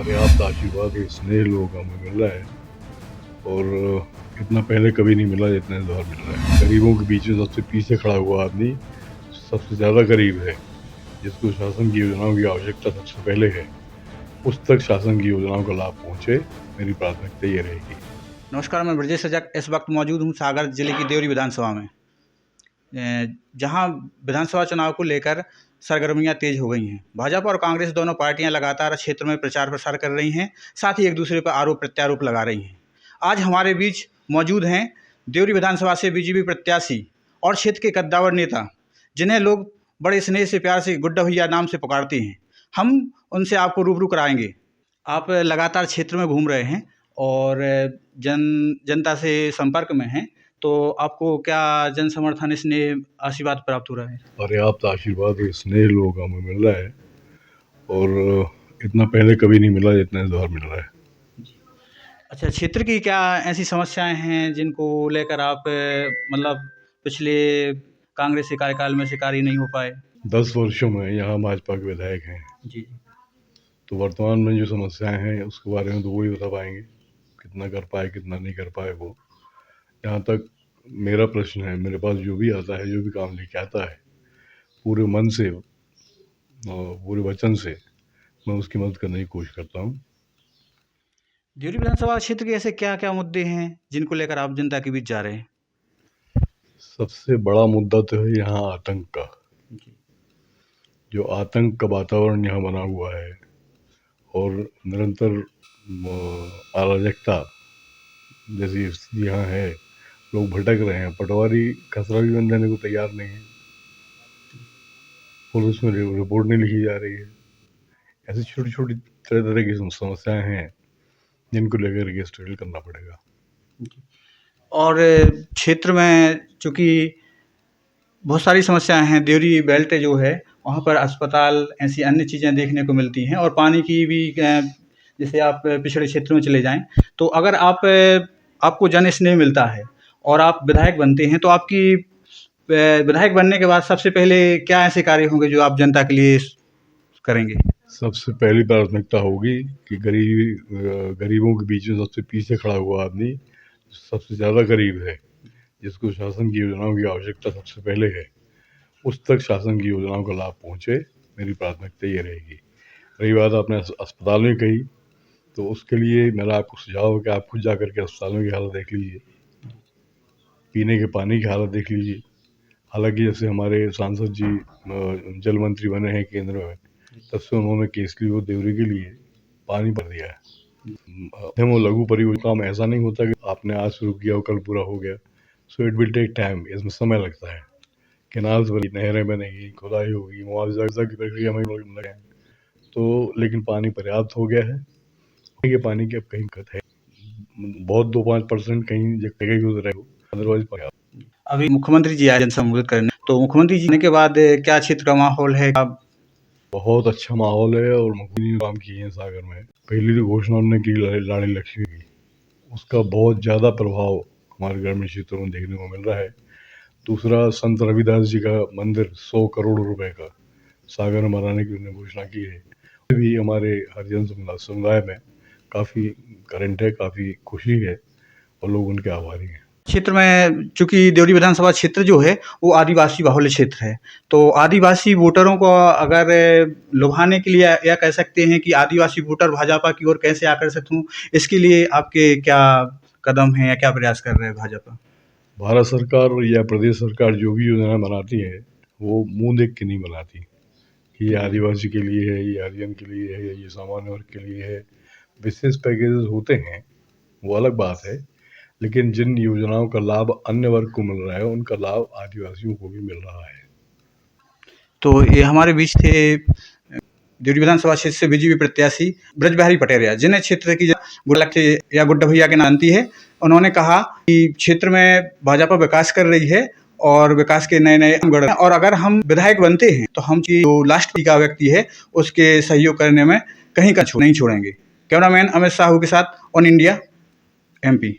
पर्याप्त आशीर्वाद और स्नेह लोगों का हमें मिल रहा है और इतना पहले कभी नहीं मिला जितना इस बार मिल रहा है। गरीबों के बीच में सबसे पीछे खड़ा हुआ आदमी सबसे ज़्यादा गरीब है, जिसको शासन की योजनाओं की आवश्यकता सबसे पहले है, उस तक शासन की योजनाओं का लाभ पहुँचे, मेरी प्राथमिकता ये रहेगी। नमस्कार, मैं ब्रजेश सजक इस वक्त मौजूद हूँ सागर जिले की देवरी विधानसभा में, जहां विधानसभा चुनाव को लेकर सरगर्मियां तेज हो गई हैं। भाजपा और कांग्रेस दोनों पार्टियां लगातार क्षेत्र में प्रचार प्रसार कर रही हैं, साथ ही एक दूसरे पर आरोप प्रत्यारोप लगा रही हैं। आज हमारे बीच मौजूद हैं देवरी विधानसभा से बीजेपी प्रत्याशी और क्षेत्र के कद्दावर नेता, जिन्हें लोग बड़े स्नेह से प्यार से गुड्डा भैया नाम से पुकारते हैं। हम उनसे आपको रूबरू कराएंगे। आप लगातार क्षेत्र में घूम रहे हैं और जनता से संपर्क में हैं, तो आपको क्या जन समर्थन स्नेह आशीर्वाद प्राप्त हो रहा है? पर्याप्त आशीर्वाद और स्नेह लोगों का हमें मिल रहा है और इतना पहले कभी नहीं मिला जितना इस बार मिल रहा है। अच्छा, क्षेत्र की क्या ऐसी समस्याएं हैं जिनको लेकर आप मतलब पिछले कांग्रेस के कार्यकाल में शिकारी नहीं हो पाए? 10 वर्षों में यहाँ भाजपा के विधायक हैं, जी। तो वर्तमान में जो समस्याएं हैं उसके बारे में तो वही बता पाएंगे, कितना कर पाए कितना नहीं कर पाए। वो जहाँ तक मेरा प्रश्न है, मेरे पास जो भी आता है, जो भी काम लेके आता है, पूरे मन से और पूरे वचन से मैं उसकी मदद करने की कोशिश करता हूँ। देवरी विधानसभा क्षेत्र के ऐसे क्या क्या मुद्दे हैं जिनको लेकर आप जनता के बीच जा रहे हैं? सबसे बड़ा मुद्दा तो है यहाँ आतंक का। जो आतंक का वातावरण यहाँ बना हुआ है और निरंतर अराजकता जैसी स्थिति यहाँ है, लोग भटक रहे हैं। पटवारी खसरा भी बंद देने को तैयार नहीं है, पुलिस में रिपोर्ट नहीं लिखी जा रही है। ऐसी छोटी छोटी तरह तरह की समस्याएं हैं जिनको लेकर के स्ट्रगल करना पड़ेगा। और क्षेत्र में चूँकि बहुत सारी समस्याएं हैं, देवरी बेल्ट जो है वहाँ पर अस्पताल ऐसी अन्य चीज़ें देखने को मिलती हैं और पानी की भी जैसे आप पिछड़े क्षेत्रों में चले जाएं, तो अगर आपको जन स्नेह मिलता है और आप विधायक बनते हैं, तो आपकी विधायक बनने के बाद सबसे पहले क्या ऐसे कार्य होंगे जो आप जनता के लिए करेंगे? सबसे पहली प्राथमिकता होगी कि गरीबों के बीच में सबसे पीछे खड़ा हुआ आदमी सबसे ज़्यादा गरीब है, जिसको शासन की योजनाओं की आवश्यकता सबसे पहले है, उस तक शासन की योजनाओं का लाभ पहुँचे, मेरी प्राथमिकता ये रहेगी। रही बात आपने अस्पताल में कही, तो उसके लिए मेरा आपको सुझाव है कि आप खुद जाकर के अस्पतालों की हालत देख लीजिए, पीने के पानी की हालत देख लीजिए। हालांकि जैसे हमारे सांसद जी जल मंत्री बने हैं केंद्र में, तब से उन्होंने केसली और देवरी के लिए पानी भर दिया है। मध्यम और लघु परियोजना काम ऐसा नहीं होता कि आपने आज शुरू किया और कल पूरा हो गया। So it will take time, इसमें समय लगता है। कैनाल्स बनी, नहरें बनेगी, खुदाई होगी, मुआवजा की प्रक्रिया में लगे, तो लेकिन पानी पर्याप्त हो गया है। ये पानी की अब कहीं दिक्कत है, बहुत 2-5% कहीं जगह यूज रहे हो, अदरवाइज पर्याप्त। अभी मुख्यमंत्री जी आए जन संबोधित करने, तो मुख्यमंत्री जी आने के बाद क्या क्षेत्र का माहौल है? बहुत अच्छा माहौल है और मुख्यमंत्री काम किए हैं सागर में। पहली तो घोषणा उन्होंने की लाड़ी लक्ष्मी की, उसका बहुत ज़्यादा प्रभाव हमारे ग्रामीण क्षेत्रों में देखने को मिल रहा है। दूसरा, संत रविदास जी का मंदिर 100 करोड़ रुपए का सागर में बनाने की उन्होंने घोषणा की है। भी हमारे हरिजन समुदाय में काफ़ी करंट है, काफ़ी खुशी है और लोग उनके आभारी हैं। क्षेत्र में चूँकि देवरी विधानसभा क्षेत्र जो है वो आदिवासी बाहुल्य क्षेत्र है, तो आदिवासी वोटरों को अगर लुभाने के लिए या कह सकते हैं कि आदिवासी वोटर भाजपा की ओर कैसे आकर्षित हों, इसके लिए आपके क्या कदम हैं या क्या प्रयास कर रहे हैं भाजपा? भारत सरकार या प्रदेश सरकार जो भी योजना बनाती है, वो मुंह देख के नहीं बनाती कि ये आदिवासी के लिए है, ये हरिजन के लिए है, ये सामान्य वर्ग के लिए है। विशेष पैकेजेस होते हैं, वो अलग बात है, लेकिन जिन योजनाओं का लाभ अन्य वर्ग को मिल रहा है, उनका लाभ आदिवासियों को भी मिल रहा है। तो ये हमारे बीच थे देवरी विधानसभा क्षेत्र से बीजेपी प्रत्याशी ब्रजबिहारी पटेरिया, जिन्हें क्षेत्र की या गुड्डा भैया के नाम है। उन्होंने कहा कि क्षेत्र में भाजपा विकास कर रही है और विकास के नए नए गढ़, और अगर हम विधायक बनते हैं तो हम जो लास्ट का व्यक्ति है उसके सहयोग करने में कहीं का नहीं छोड़ेंगे। कैमरामैन अमित साहू के साथ ऑन इंडिया MP।